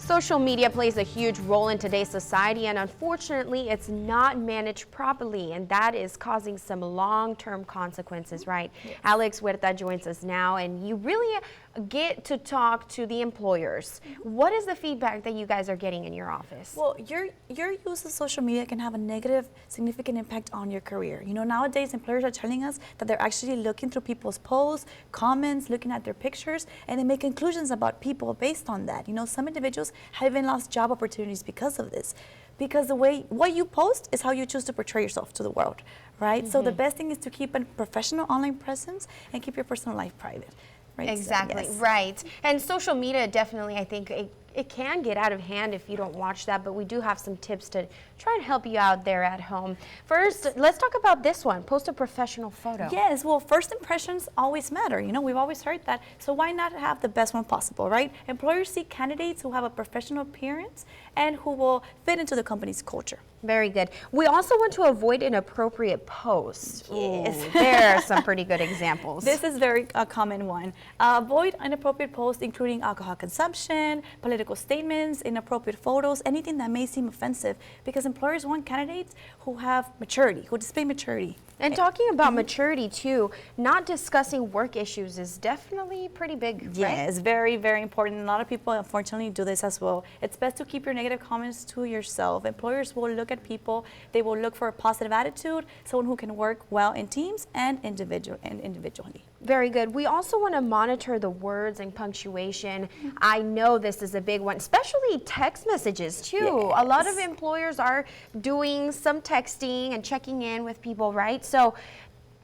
Social media plays a huge role in today's society, and unfortunately, it's not managed properly, and that is causing some long-term consequences, right? Yes. Alex Huerta joins us now, and you really get to talk to the employers. What is the feedback that you guys are getting in your office? Well, your use of social media can have a negative, significant impact on your career. You know, nowadays employers are telling us that they're actually looking through people's posts, comments, looking at their pictures, and they make conclusions about people based on that. You know, some individuals have even lost job opportunities because of this. Because the way what you post is how you choose to portray yourself to the world, right? So the best thing is to keep a professional online presence and keep your personal life private. Right? Exactly, So, yes. right. And social media definitely, I think, it can get out of hand if you don't watch that, but we do have some tips to try and help you out there at home. First, let's talk about this one. Post a professional photo. Yes, well, first impressions always matter. You know, we've always heard that. So why not have the best one possible, right? Employers seek candidates who have a professional appearance and who will fit into the company's culture. Very good. We also want to avoid inappropriate posts. Yes. Ooh, there are some pretty good examples. This is very common one. Avoid inappropriate posts, including alcohol consumption, political statements, inappropriate photos, anything that may seem offensive, because employers want candidates who have maturity, who display maturity. And talking about maturity too, not discussing work issues is definitely pretty big, right? Yes, very, very important. A lot of people unfortunately do this as well. It's best to keep your negative comments to yourself. Employers will look at people, they will look for a positive attitude, someone who can work well in teams and individually. Very good. We also want to monitor the words and punctuation. I know this is a big one, especially text messages too. Yes. A lot of employers are doing some texting and checking in with people, right? So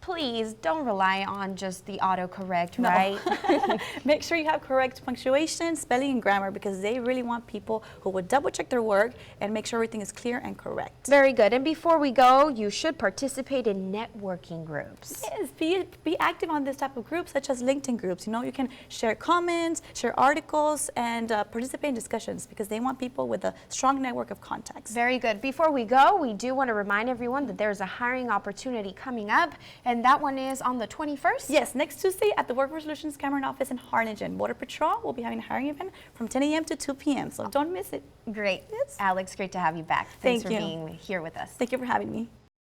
please don't rely on just the autocorrect, right? Make sure you have correct punctuation, spelling, and grammar, because they really want people who will double check their work and make sure everything is clear and correct. Very good. And before we go, you should participate in networking groups. Yes, be active on this type of groups, such as LinkedIn groups. You know, you can share comments, share articles, and participate in discussions, because they want people with a strong network of contacts. Very good. Before we go, we do want to remind everyone that there's a hiring opportunity coming up, and that one is on the 21st? Yes, next Tuesday at the Workforce Solutions Cameron office in Harlingen. Border Patrol will be having a hiring event from 10 a.m. to 2 p.m., so don't miss it. Great. Yes. Alex, great to have you back. Thanks for being here with us. Thank you for having me.